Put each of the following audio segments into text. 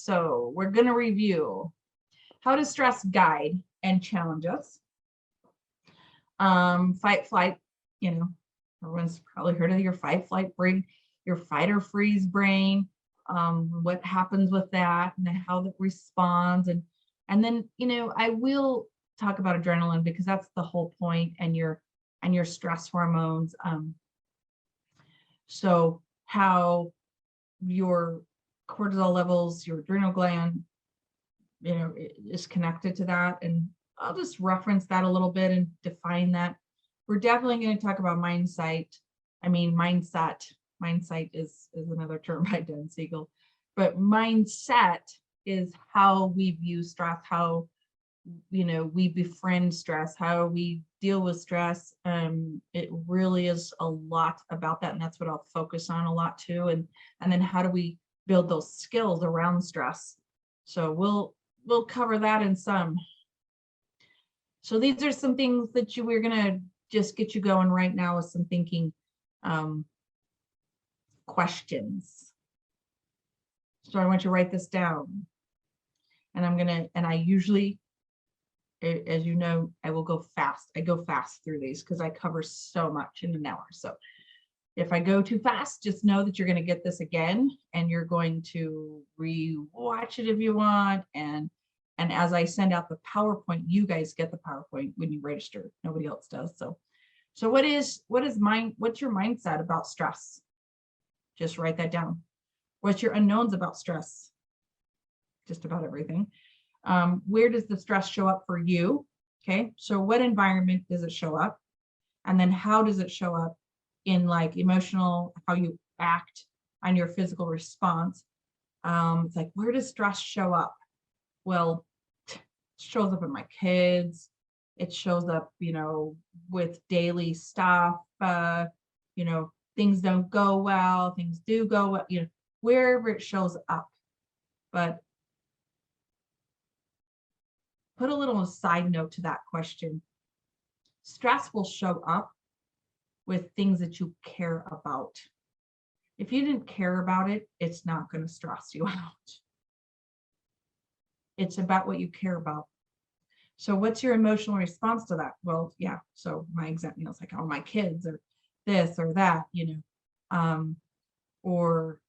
So we're going to review how does stress guide and challenge us. Fight, flight, everyone's probably heard of your fight, flight brain, your fight or freeze brain, what happens with that and how that responds. And then, I will talk about adrenaline because that's the whole point, and your stress hormones. So how your cortisol levels, your adrenal gland, is connected to that. And I'll just reference that a little bit and define that. We're definitely going to talk about mindset. Mindset is another term by Dan Siegel, but mindset is how we view stress, how we befriend stress, how we deal with stress. It really is a lot about that, and that's what I'll focus on a lot too. And then how do we build those skills around stress? So we'll cover that in some. So these are some things that we're gonna just get you going right now with some thinking questions. So I want you to write this down, and I usually, as you know, I will go fast. I go fast through these because I cover so much in an hour. So if I go too fast, just know that you're going to get this again, and you're going to re-watch it if you want. And as I send out the PowerPoint, you guys get the PowerPoint when you register. Nobody else does. So what's your mindset about stress? Just write that down. What's your unknowns about stress? Just about everything. Where does the stress show up for you? Okay, so what environment does it show up? And then how does it show up in like emotional, how you act on your physical response? It's like, where does stress show up? Well, it shows up in my kids. It shows up, with daily stuff, things don't go well, things do go well, wherever it shows up. But put a little side note to that question. Stress will show up with things that you care about. If you didn't care about it, it's not going to stress you out. It's about what you care about. So what's your emotional response to that? Well, yeah. So my example, it's like, oh, my kids or this or that, or,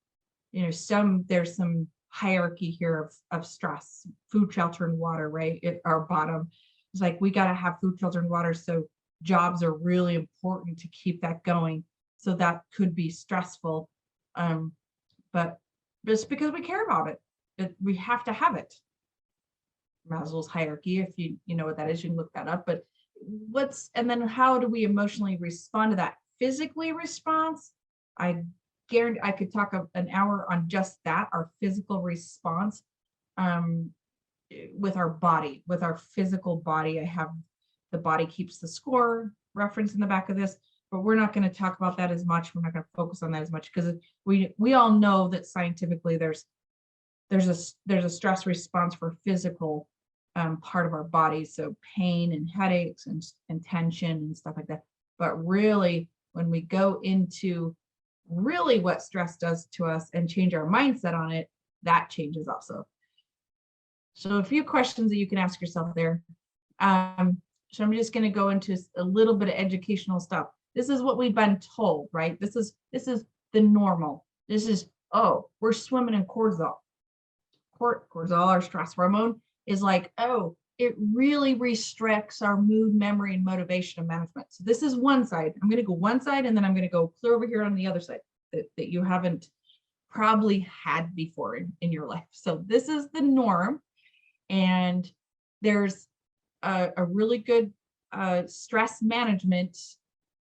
there's some hierarchy here of stress, food, shelter, and water, right? At our bottom, it's like, we got to have food, shelter, and water. So jobs are really important to keep that going. So that could be stressful. But just because we care about it, we have to have it. Maslow's hierarchy, if you know what that is, you can look that up. But and then how do we emotionally respond to that? Physically response, I guarantee I could talk an hour on just that, our physical response with our body, with our physical body. I have the body keeps the score reference in the back of this, but we're not going to talk about that as much. We're not going to focus on that as much because we all know that scientifically there's a stress response for physical part of our body, so pain and headaches and tension and stuff like that. But really, when we go into really what stress does to us and change our mindset on it, that changes also. So a few questions that you can ask yourself there. So I'm just going to go into a little bit of educational stuff. This is what we've been told, right? This is the normal. This is, oh, we're swimming in cortisol. Cortisol, our stress hormone, is like, oh, it really restricts our mood, memory, and motivation and management. So this is one side. I'm going to go one side, and then I'm going to go clear over here on the other side that you haven't probably had before in your life. So this is the norm. And there's a really good stress management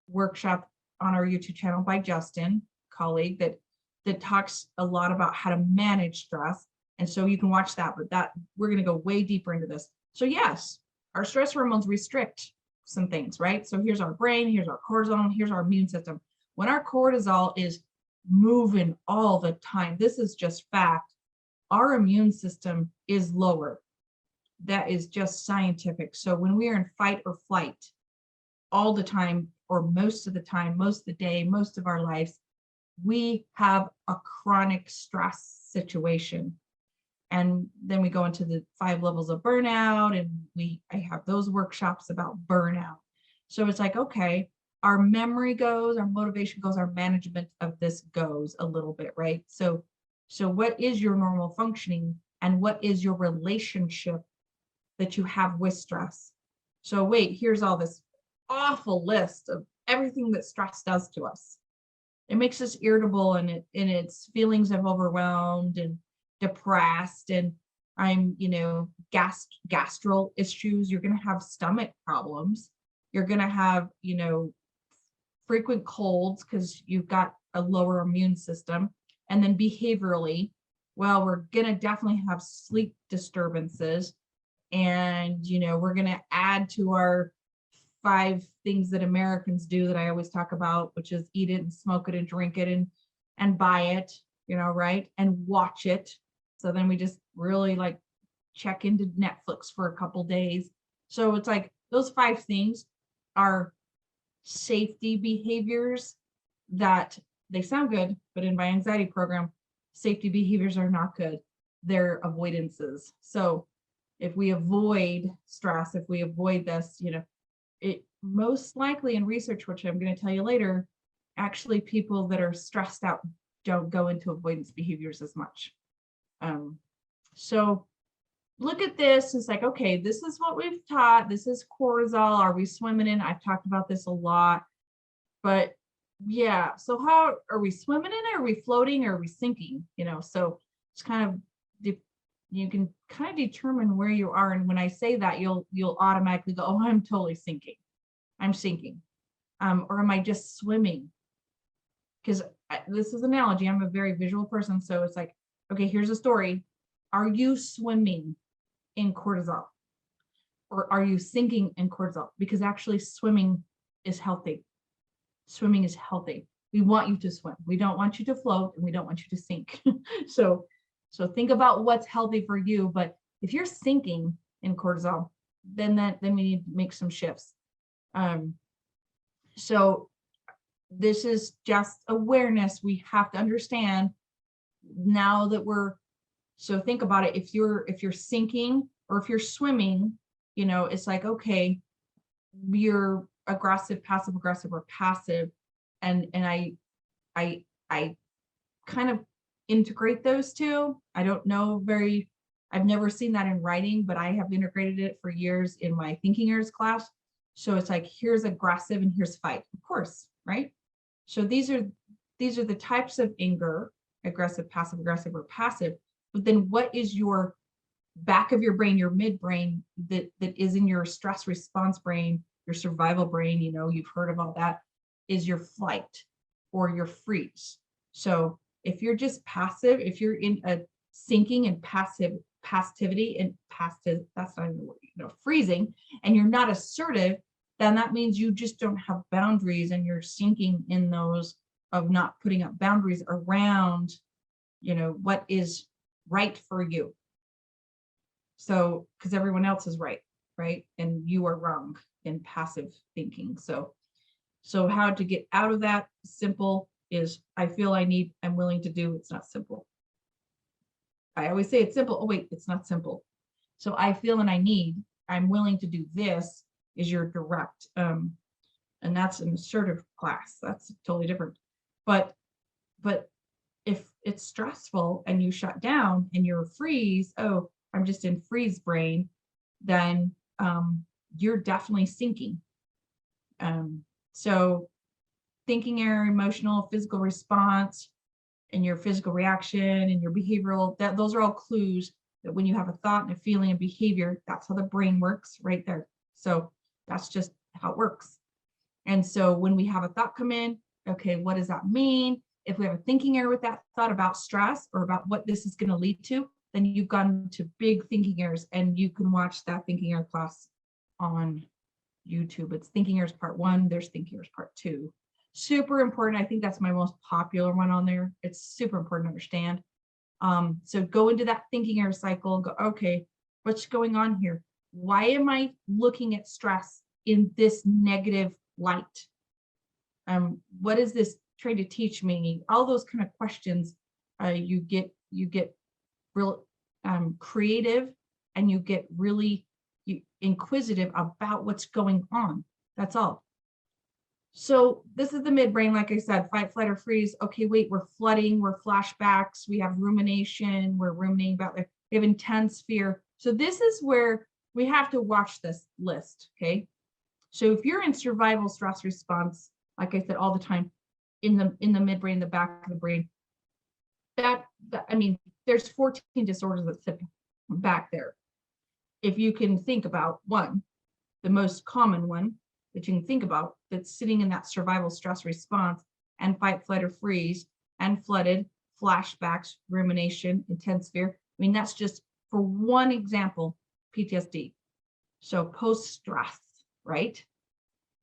workshop on our YouTube channel by Justin, colleague, that talks a lot about how to manage stress. And so you can watch that, but we're going to go way deeper into this. So yes, our stress hormones restrict some things, right? So here's our brain, here's our cortisol, here's our immune system. When our cortisol is moving all the time, this is just fact, our immune system is lower. That is just scientific. So when we are in fight or flight all the time, or most of the time, most of the day, most of our lives, we have a chronic stress situation. And then we go into the 5 levels of burnout, and I have those workshops about burnout. So it's like, okay, our memory goes, our motivation goes, our management of this goes a little bit, right? So what is your normal functioning, and what is your relationship that you have with stress? So wait, here's all this awful list of everything that stress does to us. It makes us irritable, and it's feelings of overwhelmed and depressed, and I'm, gastral issues. You're going to have stomach problems. You're going to have, frequent colds because you've got a lower immune system. And then behaviorally, well, we're going to definitely have sleep disturbances. And, we're going to add to our 5 things that Americans do that I always talk about, which is eat it and smoke it and drink it and buy it, right? And watch it. So then we just really like check into Netflix for a couple days. So it's like those 5 things are safety behaviors that they sound good, but in my anxiety program, safety behaviors are not good. They're avoidances. So if we avoid stress, if we avoid this, it most likely in research, which I'm going to tell you later, actually people that are stressed out don't go into avoidance behaviors as much. So look at this. It's like, okay, this is what we've taught. This is cortisol. Are we swimming in? I've talked about this a lot, but yeah. So how are we swimming in it? Are we floating? Or are we sinking? So it's kind of, you can kind of determine where you are. And when I say that, you'll automatically go, oh, I'm totally sinking. I'm sinking. Or am I just swimming? Because this is an analogy. I'm a very visual person. So it's like, okay, here's a story. Are you swimming in cortisol? Or are you sinking in cortisol? Because actually swimming is healthy. Swimming is healthy. We want you to swim. We don't want you to float, and we don't want you to sink. So think about what's healthy for you. But if you're sinking in cortisol, then we need to make some shifts. So this is just awareness. We have to understand now that so think about it. If you're sinking or if you're swimming, it's like, okay, you're aggressive, passive aggressive, or passive. And I kind of integrate those two. I don't know I've never seen that in writing, but I have integrated it for years in my thinking errors class. So it's like, here's aggressive and here's fight, of course, right? So these are the types of anger: aggressive, passive aggressive, or passive. But then what is your back of your brain, your midbrain, that is in your stress response brain, your survival brain, you've heard of all that, is your flight or your freeze. So if you're just passive, if you're in a sinking and passivity and passive, that's not even the word, freezing, and you're not assertive, then that means you just don't have boundaries, and you're sinking in those of not putting up boundaries around, what is right for you. So, because everyone else is right? And you are wrong in passive thinking. So how to get out of that? Simple is, I feel I need, I'm willing to do. It's not simple. I always say it's simple. Oh, wait, it's not simple. So I feel and I need, I'm willing to do this is your direct. And that's an assertive class. That's totally different. But if it's stressful and you shut down and you're freeze, oh, I'm just in freeze brain, then you're definitely sinking. So thinking error, emotional, physical response, and your physical reaction and your behavioral, those are all clues that when you have a thought and a feeling and behavior, that's how the brain works right there. So that's just how it works. And so when we have a thought come in, okay, what does that mean? If we have a thinking error with that thought about stress or about what this is going to lead to, then you've gone to big thinking errors, and you can watch that thinking error class on YouTube. It's thinking errors part 1. There's thinking errors part 2. Super important. I think that's my most popular one on there. It's super important to understand. So go into that thinking error cycle. Go, okay, what's going on here? Why am I looking at stress in this negative light? What is this trying to teach me? All those kind of questions. You get real creative, and you get really inquisitive about what's going on. That's all. So this is the midbrain, like I said, fight, flight, or freeze. Okay, wait, we're flooding, we're flashbacks, we have rumination, we're ruminating about it, we have intense fear. So this is where we have to watch this list, okay? So if you're in survival stress response, like I said all the time, in the midbrain, the back of the brain, that I mean, there's 14 disorders that sit back there. If you can think about one, the most common one that you can think about that's sitting in that survival stress response and fight, flight, or freeze, and flooded, flashbacks, rumination, intense fear. I mean, that's just for one example, PTSD. So post-stress, right?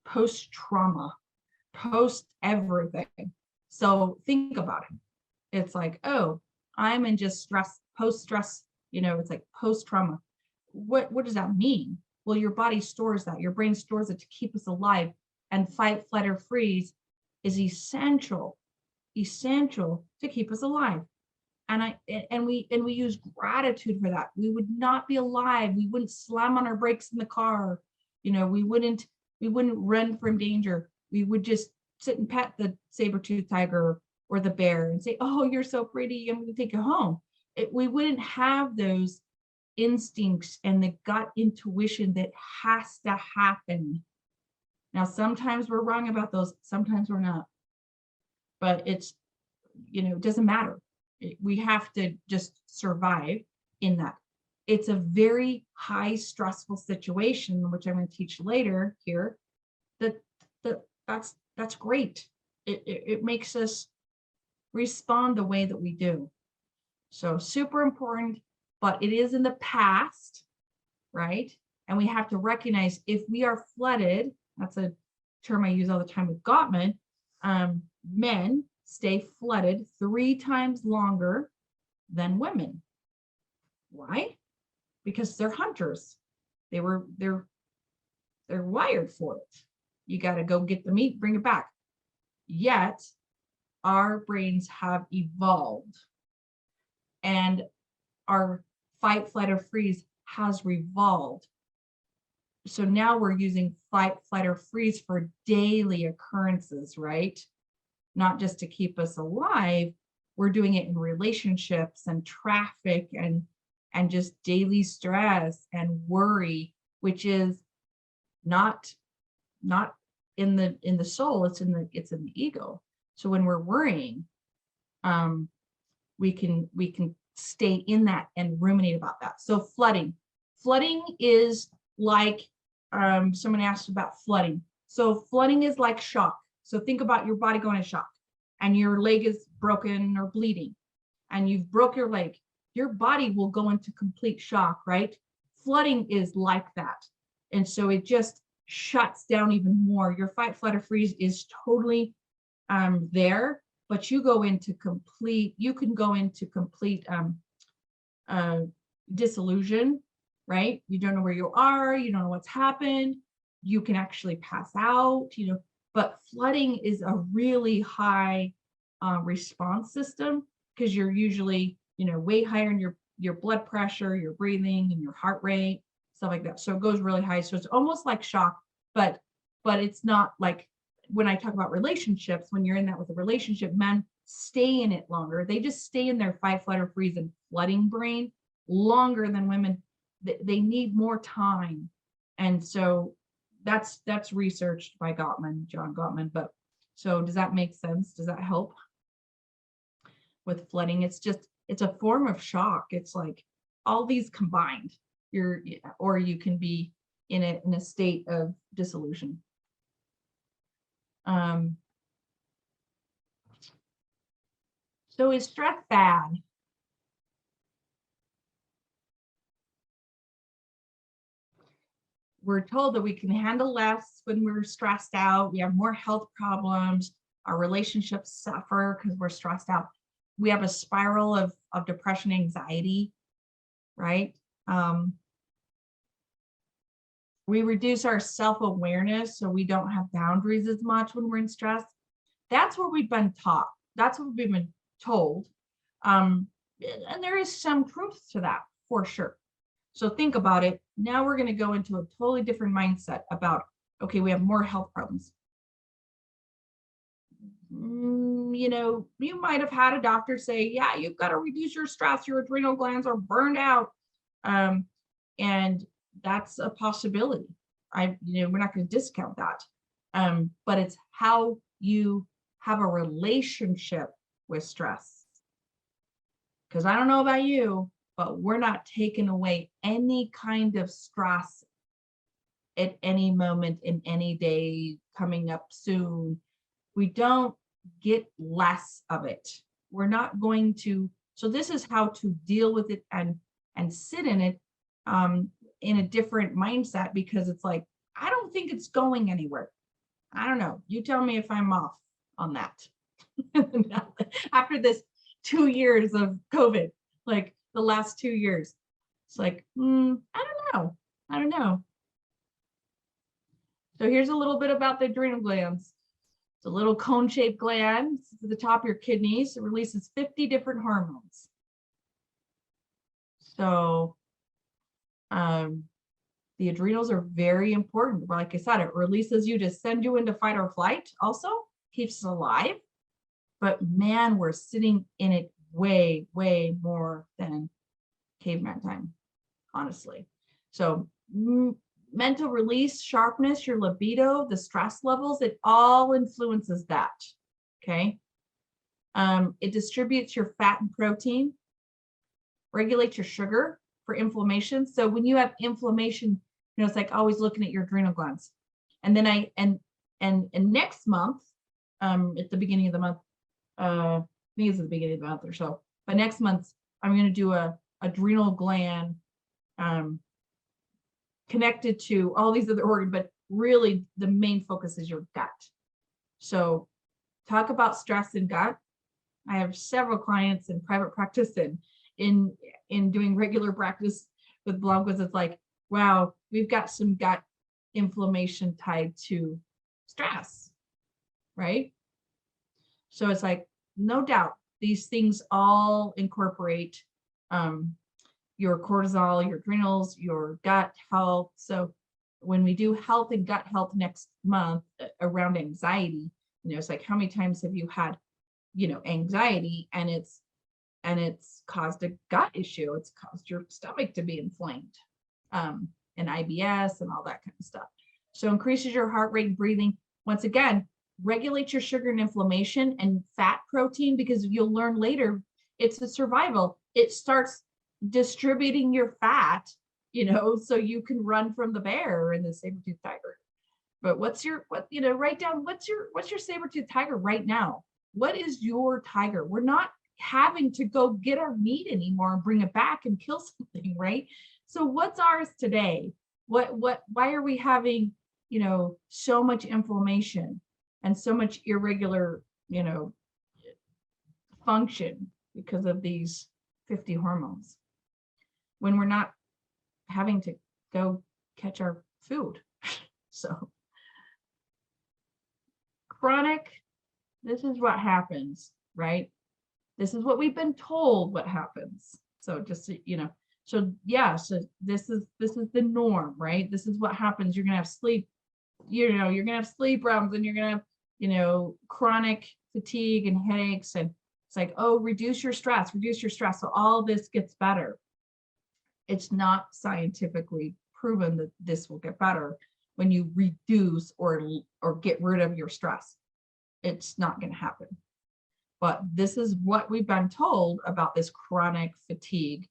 Post-trauma, post everything. So think about it. It's like, oh, I'm in just stress, post-stress, it's like post-trauma. What does that mean? Well, your body stores that, your brain stores it to keep us alive, and fight, flight, or freeze is essential to keep us alive. And we use gratitude for that. We would not be alive. We wouldn't slam on our brakes in the car. We wouldn't run from danger. We would just sit and pet the saber-toothed tiger or the bear and say, oh, you're so pretty, I'm going to take you home. We wouldn't have those instincts and the gut intuition that has to happen. Now, sometimes we're wrong about those, sometimes we're not. But it's, it doesn't matter. We have to just survive in that. It's a very high stressful situation, which I'm going to teach later here. That's great. It makes us respond the way that we do. So super important, but it is in the past, right? And we have to recognize if we are flooded, that's a term I use all the time with Gottman, men stay flooded 3 times longer than women. Why? Because they're hunters. They're wired for it. You got to go get the meat, bring it back. Yet our brains have evolved, and our fight, flight, or freeze has revolved. So now we're using fight, flight, or freeze for daily occurrences, right? Not just to keep us alive. We're doing it in relationships and traffic and just daily stress and worry, which is not in the soul, it's in the ego. So when we're worrying, we can stay in that and ruminate about that. So flooding is like, someone asked about flooding. So flooding is like shock. So think about your body going in shock, and your leg is broken or bleeding, and you've broke your leg. Your body will go into complete shock, right? Flooding is like that. And so it just shuts down even more. Your fight, flight, or freeze is totally there, but you can go into complete disillusion, right? You don't know where you are, you don't know what's happened, you can actually pass out, but flooding is a really high response system, because you're usually, way higher in your blood pressure, your breathing, and your heart rate, stuff like that. So it goes really high. So it's almost like shock, but it's not like when I talk about relationships, when you're in that with a relationship, men stay in it longer. They just stay in their fight, flight, or freeze and flooding brain longer than women. They need more time. And so that's researched by John Gottman. But so does that make sense? Does that help with flooding? It's a form of shock. It's like all these combined. Or you can be in a state of dissolution. So is stress bad? We're told that we can handle less when we're stressed out. We have more health problems. Our relationships suffer because we're stressed out. We have a spiral of depression, anxiety, right? We reduce our self-awareness, so we don't have boundaries as much when we're in stress. That's what we've been taught. That's what we've been told. And there is some truth to that, for sure. So think about it. Now we're going to go into a totally different mindset about, okay, we have more health problems. You know, you might have had a doctor say, yeah, you've got to reduce your stress. Your adrenal glands are burned out. And that's a possibility. We're not going to discount that. But it's how you have a relationship with stress. Because I don't know about you, but we're not taking away any kind of stress at any moment in any day coming up soon. We don't get less of it. We're not going to. So this is how to deal with it and sit in it in a different mindset, because it's like, I don't think it's going anywhere. I don't know. You tell me if I'm off on that. After this 2 years of COVID, like the last 2 years, it's like, I don't know. I don't know. So here's a little bit about the adrenal glands. It's a little cone-shaped gland to the top of your kidneys. It releases 50 different hormones. So the adrenals are very important. Like I said, it releases you to send you into fight or flight, also keeps us alive. But man, we're sitting in it way, way more than caveman time, honestly. So mental release, sharpness, your libido, the stress levels, it all influences that. Okay. It distributes your fat and protein, regulates your sugar for inflammation. So when you have inflammation, it's like always looking at your adrenal glands. And then next month, at the beginning of the month, I think it's at the beginning of the month or so, but next month I'm going to do a adrenal gland connected to all these other organs, but really the main focus is your gut. So talk about stress and gut. I have several clients in private practice and in doing regular practice with blog was, it's like, wow, we've got some gut inflammation tied to stress, right? So it's like, no doubt, these things all incorporate your cortisol, your adrenals, your gut health. So when we do health and gut health next month around anxiety, it's like, how many times have you had, anxiety and it's caused a gut issue? It's caused your stomach to be inflamed, and IBS and all that kind of stuff. So increases your heart rate and breathing. Once again, regulate your sugar and inflammation and fat protein, because you'll learn later, it's a survival. It starts distributing your fat, so you can run from the bear and the saber-toothed tiger. But write down what's your saber-toothed tiger right now? What is your tiger? We're not having to go get our meat anymore and bring it back and kill something, right? So what's ours today? Why are we having, so much inflammation and so much irregular, function because of these 50 hormones, when we're not having to go catch our food? So chronic, this is what happens, right? This is what we've been told what happens. So just, so yeah, so this is the norm, right? This is what happens. You're going to have sleep, you're going to have sleep problems, and you're going to have, chronic fatigue and headaches. And it's like, oh, reduce your stress. So all this gets better. It's not scientifically proven that this will get better when you reduce or get rid of your stress. It's not going to happen. But this is what we've been told about this chronic fatigue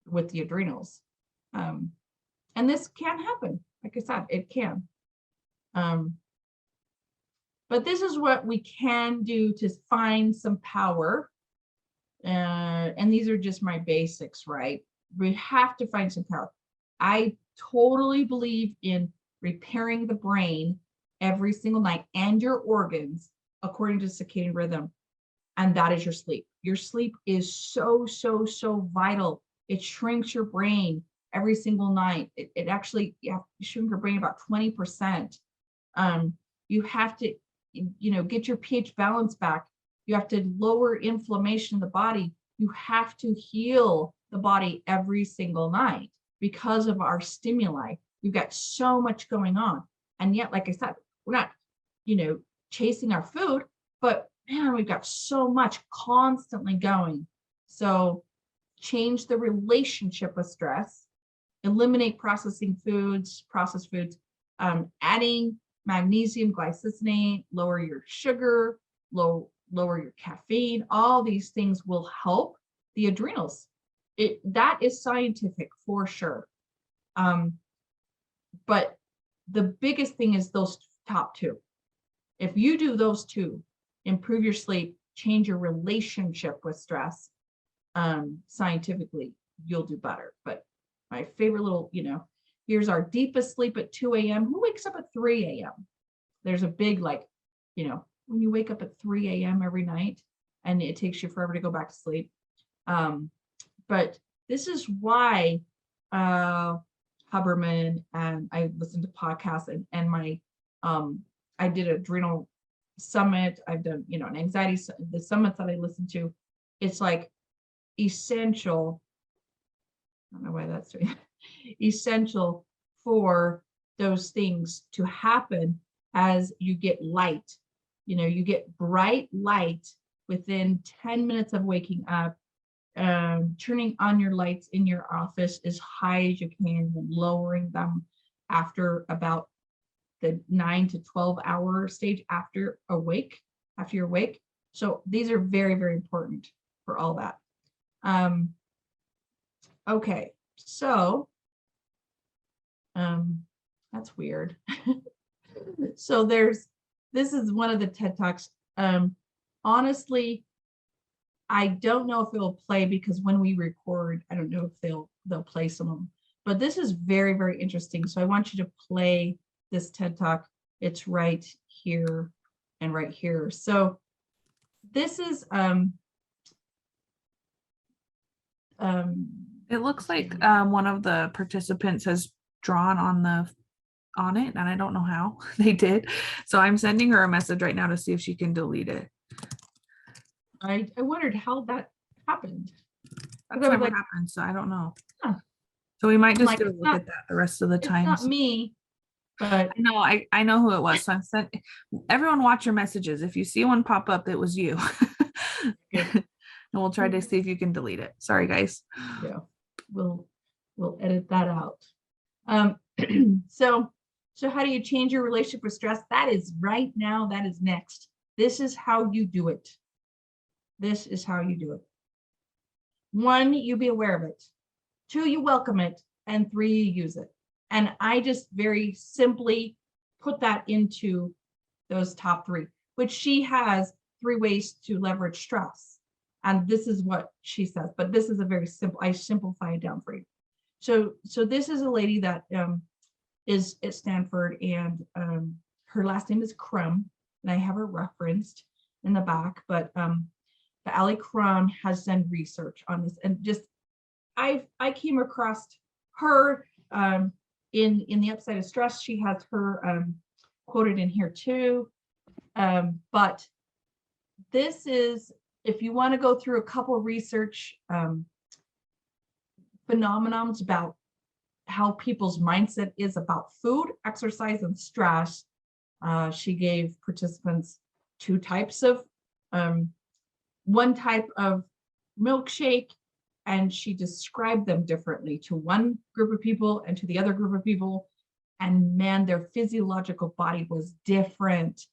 with the adrenals. And this can happen. Like I said, it can. But this is what we can do to find some power. And these are just my basics, right? We have to find some power. I totally believe in repairing the brain every single night and your organs according to circadian rhythm. And that is your sleep. Your sleep is so, so, so vital. It shrinks your brain every single night. It actually, you shrink your brain about 20%. You have to, get your pH balance back. You have to lower inflammation in the body. You have to heal the body every single night because of our stimuli. We've got so much going on. And yet, like I said, we're not, chasing our food, but man, we've got so much constantly going. So change the relationship with stress, eliminate processed foods, adding magnesium glycisinate, lower your sugar, lower your caffeine. All these things will help the adrenals. That is scientific for sure. But the biggest thing is those top two. If you do those two, improve your sleep, change your relationship with stress, scientifically, you'll do better. But my favorite little, here's our deepest sleep at 2 a.m. Who wakes up at 3 a.m.? There's a big, when you wake up at 3 a.m. every night and it takes you forever to go back to sleep. But this is why Huberman, and I listened to podcasts and my, I did Adrenal Summit. I've done, an anxiety, the summits that I listen to. It's like essential. I don't know why that's essential for those things to happen as you get light. You get bright light within 10 minutes of waking up. Turning on your lights in your office as high as you can and lowering them after about the 9 to 12 hour stage after you're awake. So these are very, very important for all that. Okay, so that's weird. So this is one of the TED Talks. Honestly, I don't know if it'll play because when we record, I don't know if they'll play some of them. But this is very, very interesting. So I want you to play this TED Talk. It's right here and right here. So this is it looks like one of the participants has drawn on it, and I don't know how they did. So I'm sending her a message right now to see if she can delete it. I wondered how that happened. That's never happened, so I don't know. Huh. So we might just go look at that the rest of the time. It's not me, but I know who it was. So I'm sent. Everyone watch your messages. If you see one pop up, it was you. And we'll try to see if you can delete it. Sorry, guys. Yeah, we'll edit that out. So how do you change your relationship with stress? That is right now. That is next. This is how you do it. This is how you do it. 1, you be aware of it. 2, you welcome it. And 3, you use it. And I just very simply put that into those top 3, which she has 3 ways to leverage stress. And this is what she says, but this is a very simple, I simplify it down for you. So this is a lady that is at Stanford, and her last name is Crum, and I have her referenced in the back, but Ali Crum has done research on this, and just I came across her in the Upside of Stress. She has her quoted in here too, but this is, if you want to go through a couple research phenomenons about how people's mindset is about food, exercise, and stress. She gave participants 2 types of, one type of milkshake, and she described them differently to one group of people and to the other group of people. And man, their physiological body was different,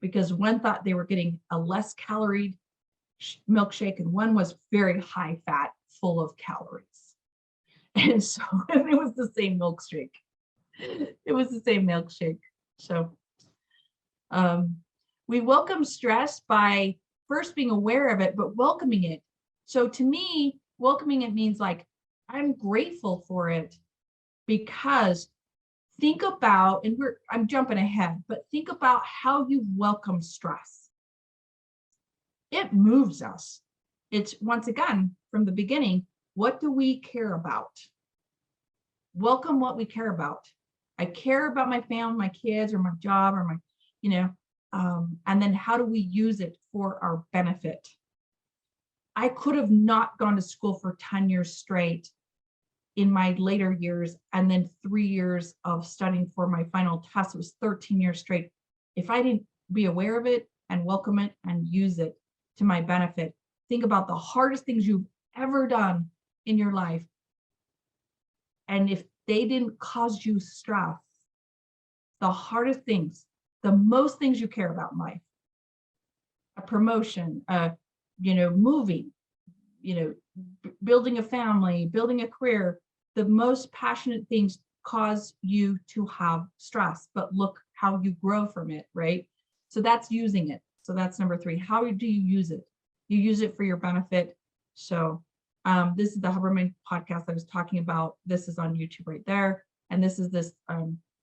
because one thought they were getting a less calorie milkshake and one was very high fat, full of calories. And so it was the same milkshake. It was the same milkshake. So we welcome stress by first being aware of it, but welcoming it. So to me, welcoming it means like, I'm grateful for it, because think about, and I'm jumping ahead, but think about how you welcome stress. It moves us. It's, once again, from the beginning, what do we care about? Welcome what we care about. I care about my family, my kids, or my job, or my, and then how do we use it for our benefit? I could have not gone to school for 10 years straight in my later years, and then 3 years of studying for my final test. It was 13 years straight. If I didn't be aware of it and welcome it and use it to my benefit, think about the hardest things you've ever done in your life. And if they didn't cause you stress, the hardest things, the most things you care about in life, a promotion, moving, building a family, building a career, the most passionate things cause you to have stress, but look how you grow from it, right? So that's using it. So that's number 3. How do you use it? You use it for your benefit. So this is the Huberman podcast I was talking about. This is on YouTube right there. And this is this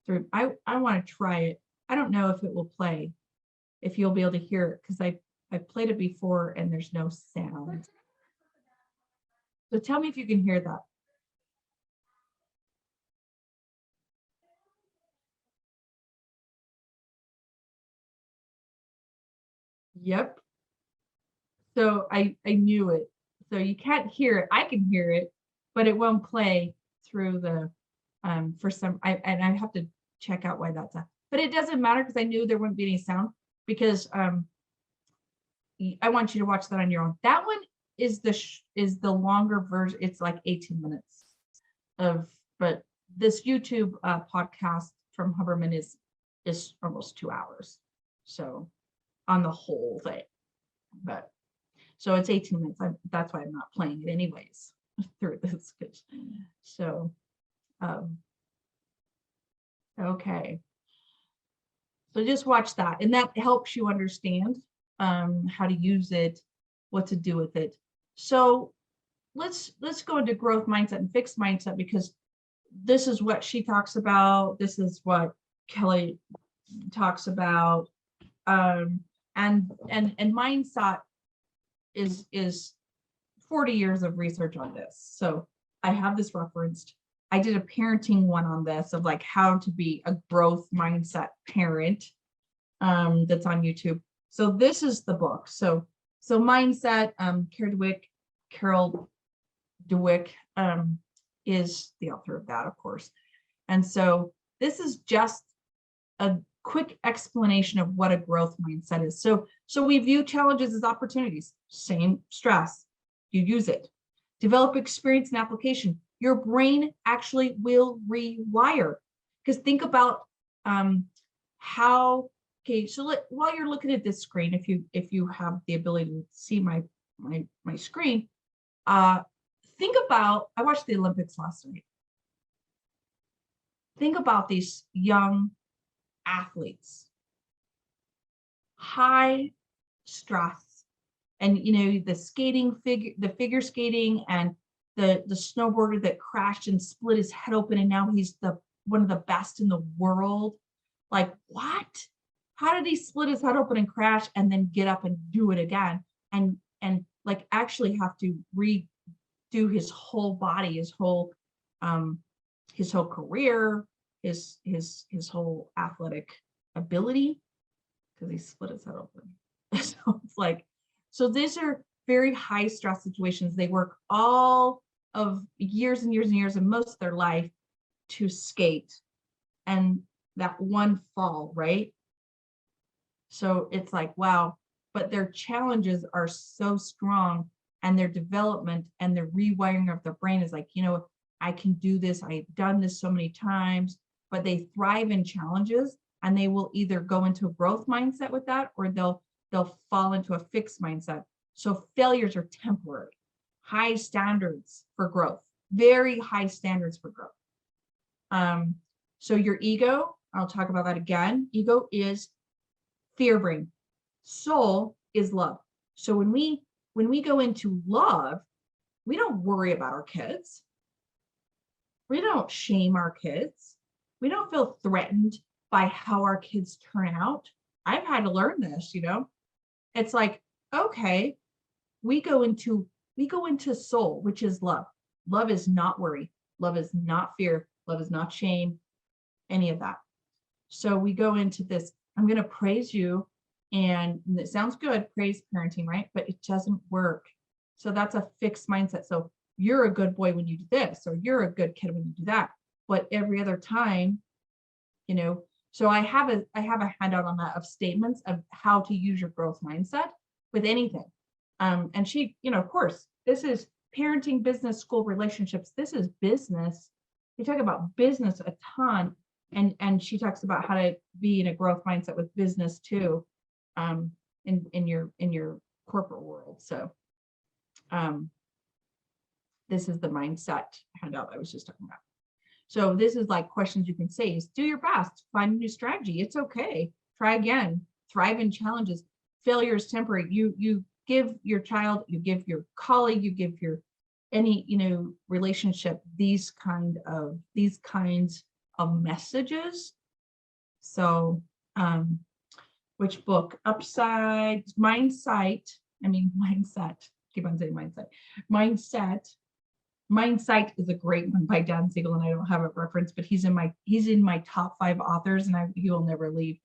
through. I want to try it. I don't know if it will play, if you'll be able to hear it, because I played it before and there's no sound. So tell me if you can hear that. Yep. So I knew it. So you can't hear it. I can hear it, but it won't play through the for some. I have to check out why that's at. But it doesn't matter because I knew there wouldn't be any sound, because I want you to watch that on your own. That one is the longer version. It's like 18 minutes of, but this YouTube podcast from Huberman is almost 2 hours. So on the whole thing, but so it's 18 minutes. That's why I'm not playing it anyways through this. So, okay. So just watch that, and that helps you understand how to use it, what to do with it. So let's go into growth mindset and fixed mindset, because this is what she talks about. This is what Kelly talks about, and mindset is 40 years of research on this. So I have this referenced. I did a parenting one on this of like how to be a growth mindset parent, that's on YouTube. So this is the book. So mindset, Carol Dweck is the author of that, of course. And so this is just a quick explanation of what a growth mindset is. So we view challenges as opportunities. Same stress, you use it. Develop experience and application. Your brain actually will rewire, because think about how. Okay, so while you're looking at this screen, if you have the ability to see my screen, think about. I watched the Olympics last night. Think about these young athletes, high stress, and the figure skating, and the snowboarder that crashed and split his head open, and now he's one of the best in the world. Like, what? How did he split his head open and crash and then get up and do it again, and like actually have to redo his whole body, his whole career, his whole athletic ability, because he split his head open. So it's like, so these are very high stress situations. They work all of years and years and years and most of their life to skate, and that one fall, right? So it's like, wow, but their challenges are so strong, and their development and the rewiring of their brain is like, I can do this. I've done this so many times, but they thrive in challenges, and they will either go into a growth mindset with that, or they'll fall into a fixed mindset. So failures are temporary. High standards for growth, very high standards for growth. So your ego, I'll talk about that again. Ego is fear brain. Soul is love. So when we go into love, we don't worry about our kids. We don't shame our kids. We don't feel threatened by how our kids turn out. I've had to learn this, It's like, okay, we go into soul, which is love. Love is not worry. Love is not fear. Love is not shame, any of that. So we go into this, I'm going to praise you. And it sounds good, praise parenting, right? But it doesn't work. So that's a fixed mindset. So you're a good boy when you do this, or you're a good kid when you do that. But every other time, so I have a handout on that of statements of how to use your growth mindset with anything. And she, of course, this is parenting, business, school, relationships. This is business. We talk about business a ton. And she talks about how to be in a growth mindset with business too, in your corporate world. So this is the mindset handout I was just talking about. So this is like questions you can say is do your best, find a new strategy. It's okay. Try again, thrive in challenges. Failure is temporary. You give your child, you give your colleague, you give your any, relationship, these kinds of messages. So which book? Mindset. Keep on saying Mindset is a great one by Dan Siegel, and I don't have it referenced, but he's in my top 5 authors, and he will never leave.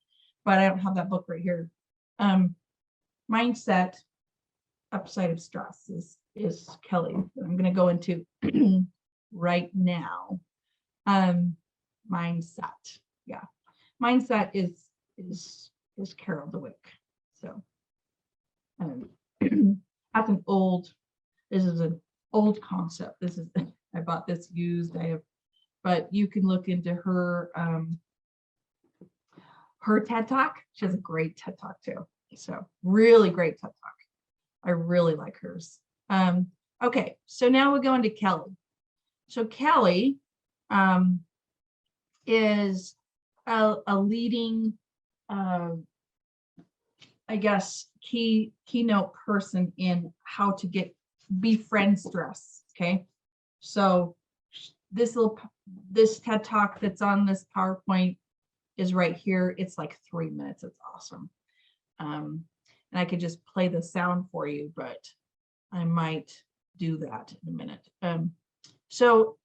But I don't have that book right here. Mindset, Upside of Stress is Kelly. I'm going to go into right now. Mindset, yeah. Mindset is Carol Dweck. So that's this is an old concept. I bought this used. But you can look into her TED Talk. She has a great TED Talk too. So really great TED Talk. I really like hers. Okay, so now we go into Kelly. So Kelly is a leading, I guess, keynote person in how to befriend stress. Okay, so this TED Talk that's on this PowerPoint is right here. It's like 3 minutes. It's awesome. And I could just play the sound for you, but I might do that in a minute. So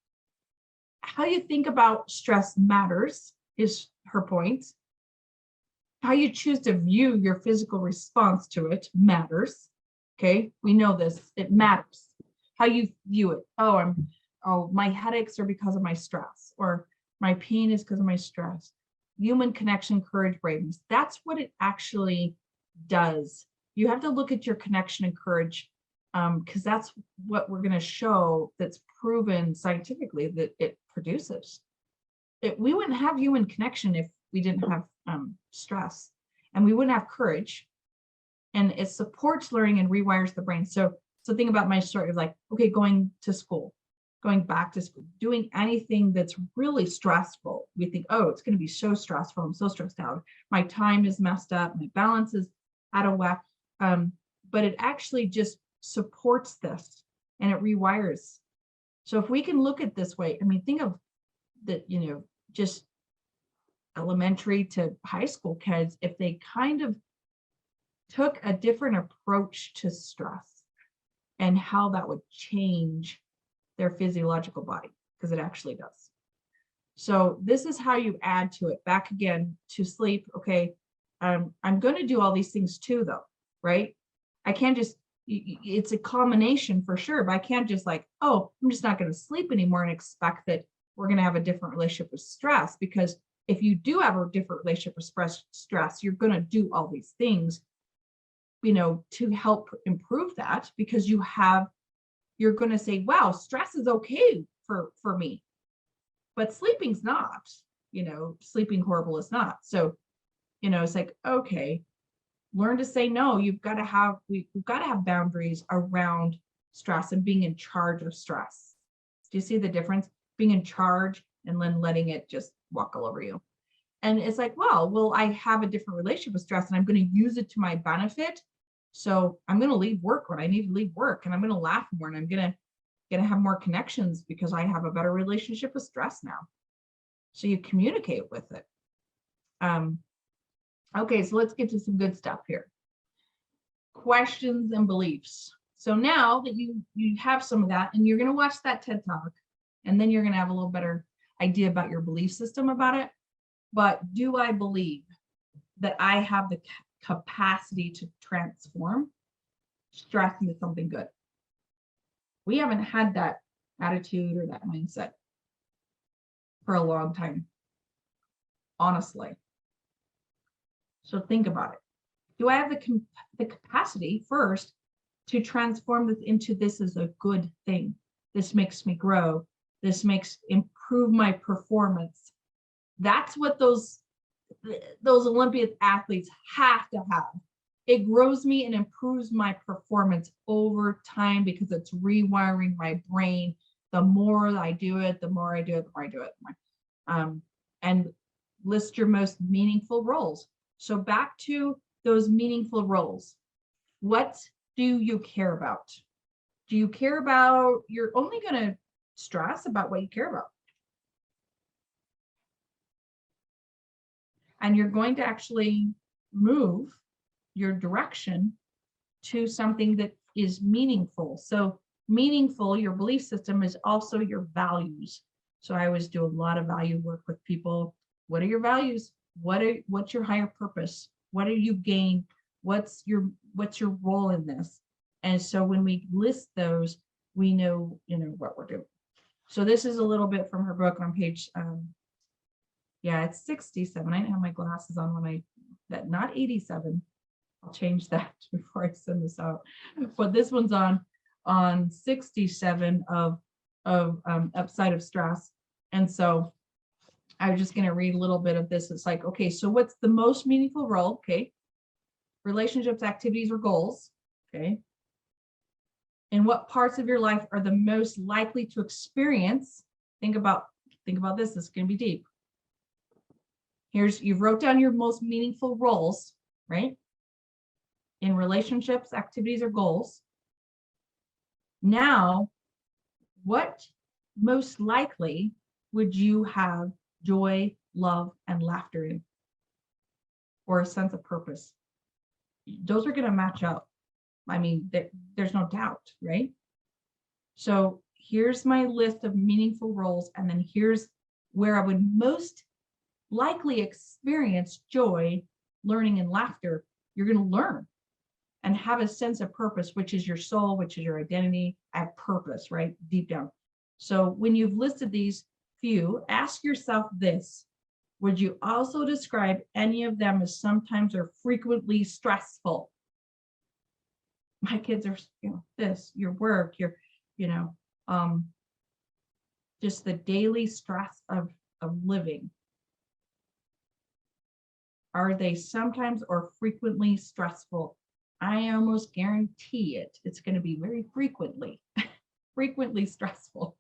how you think about stress matters is her point. How you choose to view your physical response to it matters. Okay, we know this. It matters. How you view it. Oh, my headaches are because of my stress, or my pain is because of my stress. Human connection, courage, braveness. That's what it actually does. You have to look at your connection and courage, because that's what we're going to show that's proven scientifically that it produces. We wouldn't have human connection if we didn't have stress, and we wouldn't have courage. And it supports learning and rewires the brain. So think about my story of like, okay, going back to school, doing anything that's really stressful. We think, oh, it's going to be so stressful. I'm so stressed out. My time is messed up. My balance is out of whack. But it actually just supports this, and it rewires. So if we can look at this way, I mean, think of that, just elementary to high school kids, if they kind of took a different approach to stress and how that would change their physiological body, because it actually does. So this is how you add to it. Back again to sleep. Okay, I'm going to do all these things too, though, right? I can't just, it's a combination for sure, but I can't just like, oh, I'm just not going to sleep anymore and expect that we're going to have a different relationship with stress. Because if you do have a different relationship with stress, you're going to do all these things, to help improve that, because you're going to say, wow, stress is okay for me, but sleeping's not, sleeping horrible is not. So, it's like, okay, learn to say no. We've got to have boundaries around stress and being in charge of stress. Do you see the difference? Being in charge and then letting it just walk all over you. And it's like, well, I have a different relationship with stress, and I'm going to use it to my benefit. So I'm going to leave work when I need to leave work, and I'm going to laugh more, and I'm going to have more connections because I have a better relationship with stress now. So you communicate with it. Okay, so let's get to some good stuff here. Questions and beliefs. So now that you have some of that, and you're going to watch that TED Talk, and then you're going to have a little better idea about your belief system about it. But do I believe that I have the capacity to transform stress into something good? We haven't had that attitude or that mindset for a long time, honestly. So think about it. Do I have the capacity first to transform this into this is a good thing? This makes me grow. This makes improve my performance. That's what those Olympic athletes have to have. It grows me and improves my performance over time because it's rewiring my brain. The more I do it, the more I do it, the more I do it. And list your most meaningful roles. So back to those meaningful roles. What do you care about? Do you care about, you're only going to stress about what you care about. And you're going to actually move your direction to something that is meaningful. So meaningful, your belief system is also your values. So I always do a lot of value work with people. What are your values? What's your higher purpose? What do you gain? What's your role in this? And so when we list those, we know, what we're doing. So this is a little bit from her book on page, it's 67. I didn't have my glasses on when not 87. I'll change that before I send this out. But this one's on 67 of upside of stress. And so I was just going to read a little bit of this. It's like, okay, so what's the most meaningful role? Okay. Relationships, activities, or goals. Okay. And what parts of your life are the most likely to experience? Think about this. This is going to be deep. You wrote down your most meaningful roles, right? In relationships, activities, or goals. Now, what most likely would you have joy, love, and laughter in? Or a sense of purpose? Those are going to match up. I mean, there's no doubt, right? So here's my list of meaningful roles, and then here's where I would most likely experience joy, learning, and laughter. You're going to learn and have a sense of purpose, which is your soul, which is your identity. I have purpose, right? Deep down. So when you've listed these few, ask yourself this: would you also describe any of them as sometimes or frequently stressful? My kids are, this, your work, just the daily stress of living. Are they sometimes or frequently stressful? I almost guarantee it's going to be very frequently stressful.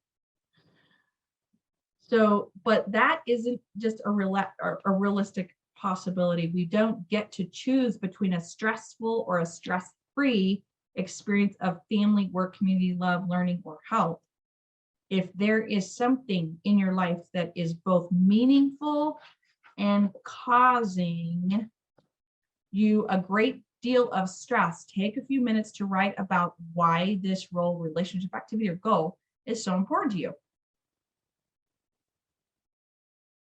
So, but that isn't just a realistic possibility. We don't get to choose between a stressful or a stress-free experience of family, work, community, love, learning, or health. If there is something in your life that is both meaningful and causing you a great deal of stress, take a few minutes to write about why this role, relationship, activity, or goal is so important to you.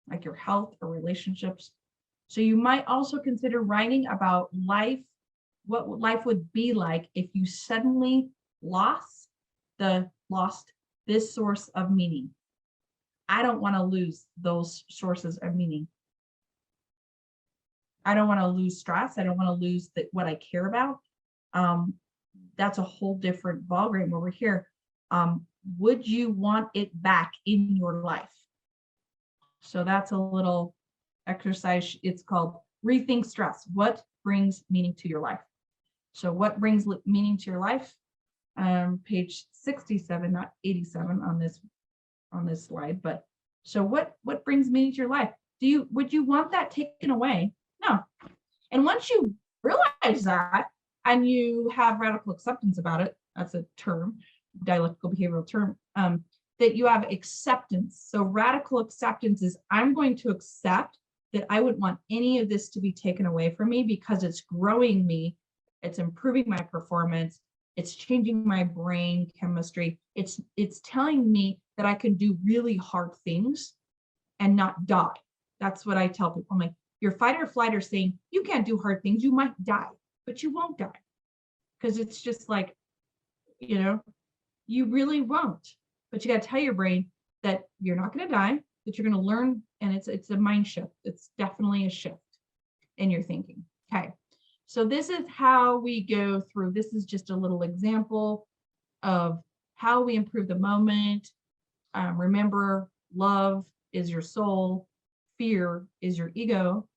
Like your health or relationships. So you might also consider writing about life, what life would be like if you suddenly lost this source of meaning. I don't want to lose those sources of meaning. I don't want to lose stress. I don't want to lose what I care about. That's a whole different ballgame over here. Would you want it back in your life? So that's a little exercise. It's called Rethink Stress. What brings meaning to your life? So what brings meaning to your life? Page 67, not 87 on this slide. But so what brings meaning to your life? Would you want that taken away? No. And once you realize that and you have radical acceptance about it, that's a term, dialectical behavioral term, that you have acceptance. So radical acceptance is I'm going to accept that I wouldn't want any of this to be taken away from me because it's growing me. It's improving my performance. It's changing my brain chemistry. It's telling me that I can do really hard things and not die. That's what I tell people. I'm like, your fight or flight are saying you can't do hard things. You might die, but you won't die. Because it's just like, You really won't. But you got to tell your brain that you're not going to die, that you're going to learn, and it's a mind shift. It's definitely a shift in your thinking. Okay. So this is how we go through. This is just a little example of how we improve the moment. Remember, love is your soul, fear is your ego.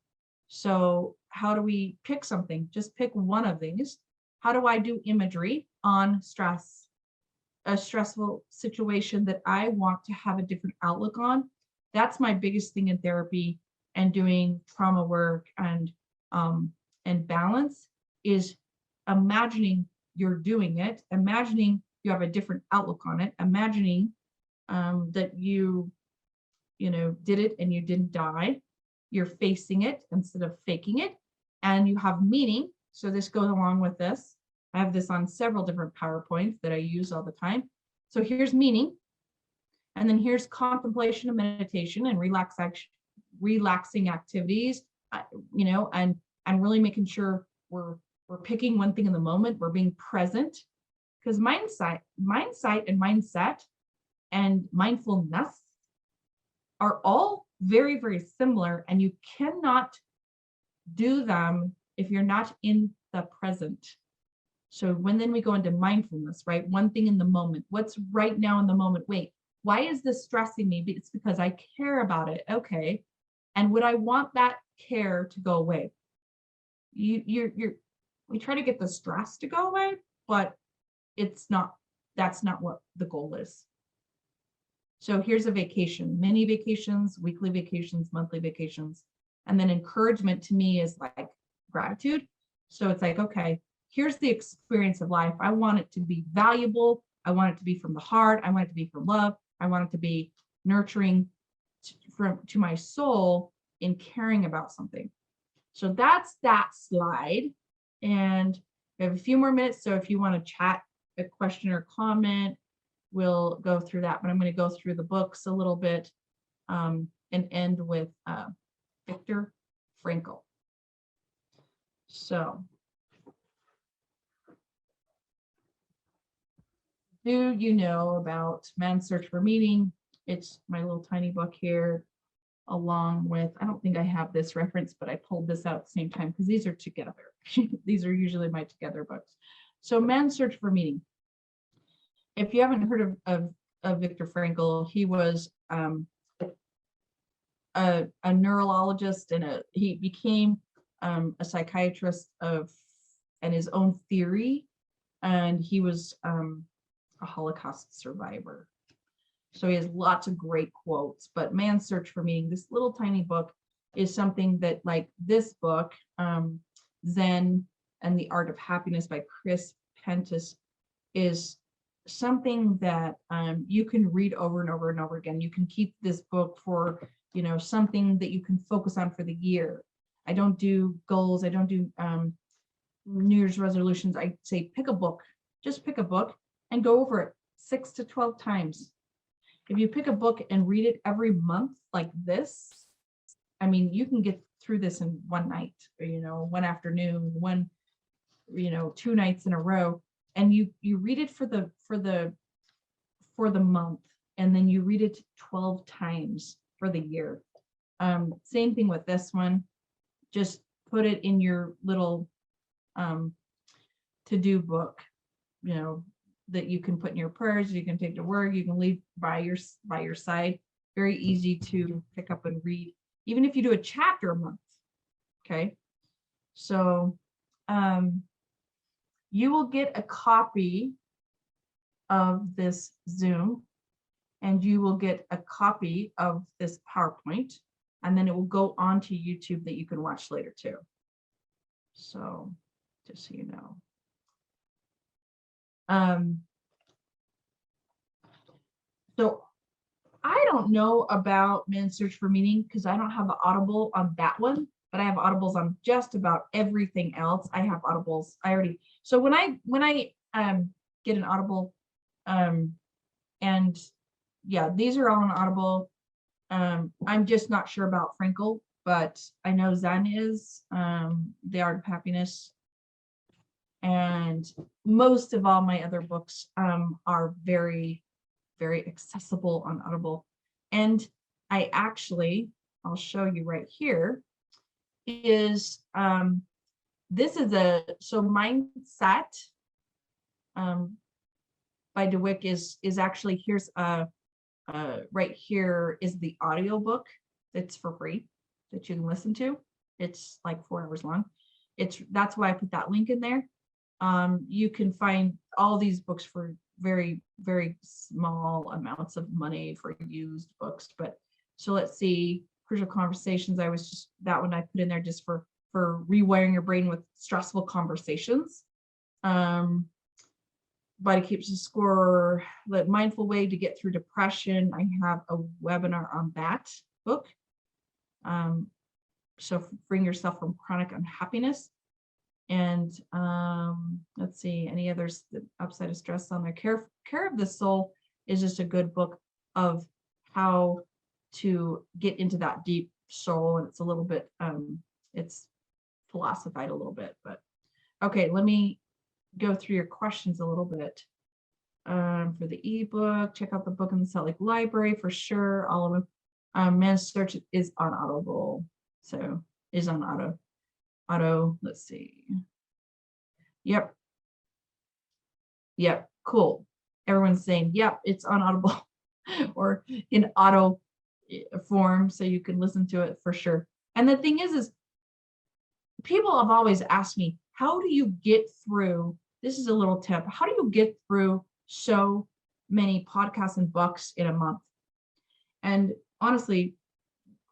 So how do we pick something? Just pick one of these. How do I do imagery on stress? A stressful situation that I want to have a different outlook on. That's my biggest thing in therapy and doing trauma work and balance is imagining you're doing it, imagining you have a different outlook on it, imagining that you did it and you didn't die. You're facing it instead of faking it, and you have meaning. So this goes along with this. I have this on several different PowerPoints that I use all the time. So here's meaning. And then here's contemplation and meditation and relaxing activities, and really making sure we're picking one thing in the moment, we're being present. Because mindset and mindset and mindfulness are all very, very similar, and you cannot do them if you're not in the present. So then we go into mindfulness, right? One thing in the moment. What's right now in the moment? Wait, why is this stressing me? It's because I care about it. Okay. And would I want that care to go away? We try to get the stress to go away, but that's not what the goal is. So here's a vacation, mini vacations, weekly vacations, monthly vacations. And then encouragement to me is like gratitude. So it's like, okay, here's the experience of life. I want it to be valuable. I want it to be from the heart. I want it to be from love. I want it to be nurturing to my soul in caring about something. So that's that slide. And we have a few more minutes. So if you want to chat a question or comment, we'll go through that. But I'm going to go through the books a little bit and end with Viktor Frankl. So, do you know about Man's Search for Meaning? It's my little tiny book here, along with, I don't think I have this reference, but I pulled this out at the same time because these are together. These are usually my together books. So Man's Search for Meaning. If you haven't heard of Viktor Frankl, he was a neurologist, and he became a psychiatrist and his own theory, and he was a Holocaust survivor. So he has lots of great quotes. But Man's Search for Meaning, this little tiny book, is something that, like this book, Zen and the Art of Happiness by Chris Pentis, is something that you can read over and over and over again. You can keep this book for something that you can focus on for the year. I don't do goals. I don't do New Year's resolutions. I say pick a book. Just pick a book and go over it 6 to 12 times. If you pick a book and read it every month like this, I mean, you can get through this in one night, or, one afternoon, 2 nights in a row. And you read it for the month, and then you read it 12 times for the year. Same thing with this one. Just put it in your little to-do book, that you can put in your prayers, you can take to work, you can leave by your side. Very easy to pick up and read, even if you do a chapter a month. Okay, so you will get a copy of this Zoom, and you will get a copy of this PowerPoint, and then it will go onto YouTube that you can watch later too. So just so you know. So I don't know about Man's Search for Meaning because I don't have an Audible on that one, but I have Audibles on just about everything else. I have Audibles. So when I get an Audible, and yeah, these are all on Audible. I'm just not sure about Frankl, but I know Zen is, The Art of Happiness, And most of all my other books are very, very accessible on Audible. And I actually, I'll show you right here, is this is so Mindset by DeWick is actually, here's right here is the audio book that's for free that you can listen to. It's like 4 hours long. That's why I put that link in there. You can find all these books for very, very small amounts of money for used books. But so let's see, Crucial Conversations. I was just, that one I put in there just for rewiring your brain with stressful conversations. Body Keeps the Score, The Mindful Way to Get Through Depression. I have a webinar on that book. So freeing yourself from chronic unhappiness. And let's see, any others, the Upside of Stress on there. Care of the Soul is just a good book of how to get into that deep soul. And it's a little bit, it's philosophized a little bit, but okay, let me go through your questions a little bit. For the ebook, check out the book in the Salt Lake Library for sure. All of them. Man's Search is on Audible, so is on auto. Let's see. Yep. Cool. Everyone's saying, yep, it's on Audible or in auto form, so you can listen to it for sure. And the thing is people have always asked me, how do you get through? This is a little tip. How do you get through so many podcasts and books in a month? And honestly,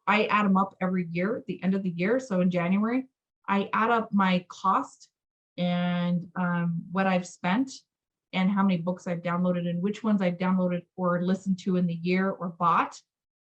I add them up every year at the end of the year. So in January, I add up my cost and what I've spent and how many books I've downloaded and which ones I've downloaded or listened to in the year or bought.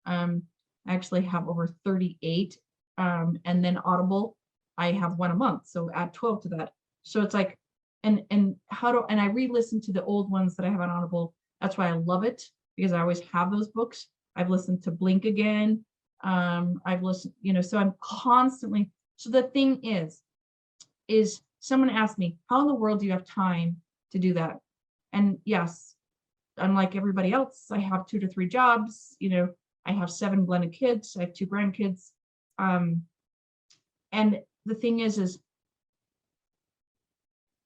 I actually have over 38. And then Audible, I have one a month. So add 12 to that. So it's like, and I re-listen to the old ones that I have on Audible. That's why I love it, because I always have those books. I've listened to Blink Again. I've listened, so I'm constantly, so the thing is someone asked me, how in the world do you have time to do that? And yes, unlike everybody else, I have 2 to 3 jobs, I have 7 blended kids, I have 2 grandkids. And the thing is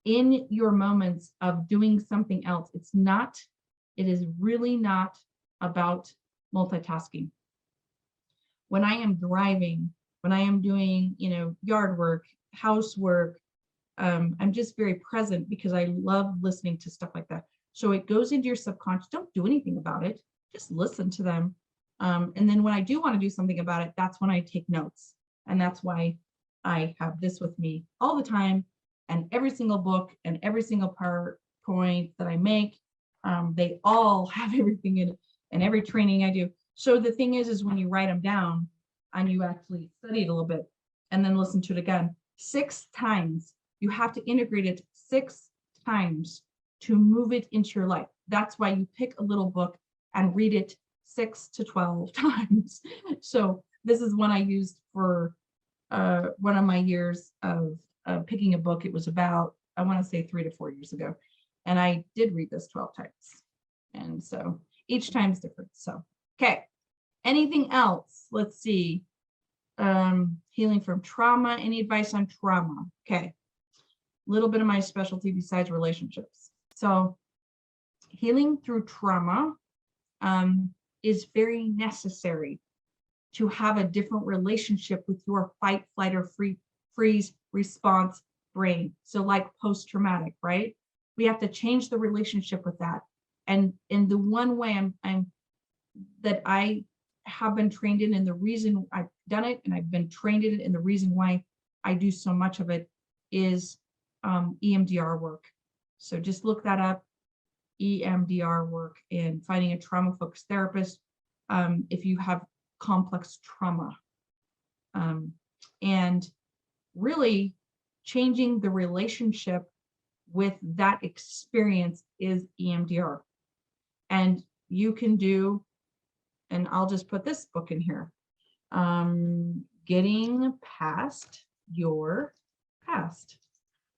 in your moments of doing something else, it is really not about multitasking. When I am driving, when I am doing, yard work, housework, I'm just very present because I love listening to stuff like that. So it goes into your subconscious. Don't do anything about it. Just listen to them. And then when I do want to do something about it, that's when I take notes. And that's why I have this with me all the time. And every single book and every single PowerPoint that I make, they all have everything in it, and every training I do. So the thing is when you write them down and you actually study it a little bit and then listen to it again, 6 times, you have to integrate it 6 times to move it into your life. That's why you pick a little book and read it 6 to 12 times. So this is one I used for one of my years of picking a book. It was about, I want to say 3 to 4 years ago. And I did read this 12 times. And so each time is different. So, okay. Anything else? Let's see. Healing from trauma. Any advice on trauma? Okay. A little bit of my specialty besides relationships. So healing through trauma is very necessary to have a different relationship with your fight, flight, or freeze response brain. So like post-traumatic, right? We have to change the relationship with that. And in the one way that I have been trained in, and the reason I've done it, and I've been trained in it, and the reason why I do so much of it is EMDR work. So just look that up, EMDR work, and finding a trauma-focused therapist if you have complex trauma. And really changing the relationship with that experience is EMDR. And you can do, and I'll just put this book in here, Getting Past Your Past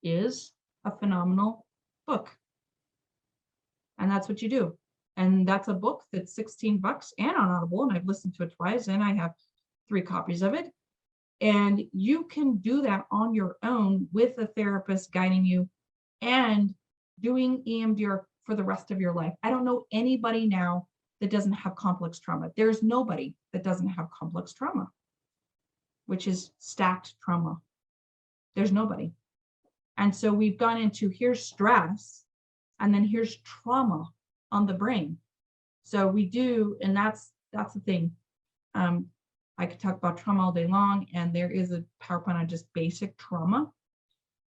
is a phenomenal book. And that's what you do. And that's a book that's $16 and on Audible, and I've listened to it twice, and I have 3 copies of it. And you can do that on your own with a therapist guiding you and doing EMDR for the rest of your life. I don't know anybody now that doesn't have complex trauma. There's nobody that doesn't have complex trauma, which is stacked trauma. There's nobody. And so we've gone into here's stress, and then here's trauma on the brain. So we do, and that's the thing. I could talk about trauma all day long, and there is a PowerPoint on just basic trauma.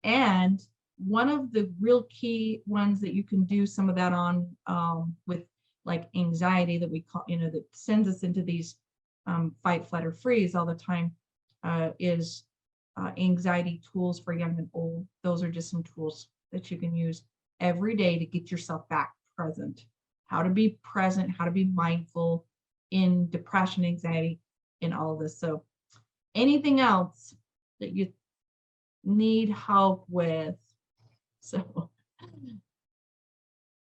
And one of the real key ones that you can do some of that on with like anxiety that we call, that sends us into these fight, flight, or freeze all the time is anxiety tools for young and old. Those are just some tools that you can use every day to get yourself back present. How to be present, how to be mindful in depression, anxiety, in all of this. So anything else that you need help with? So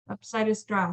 upside of stress.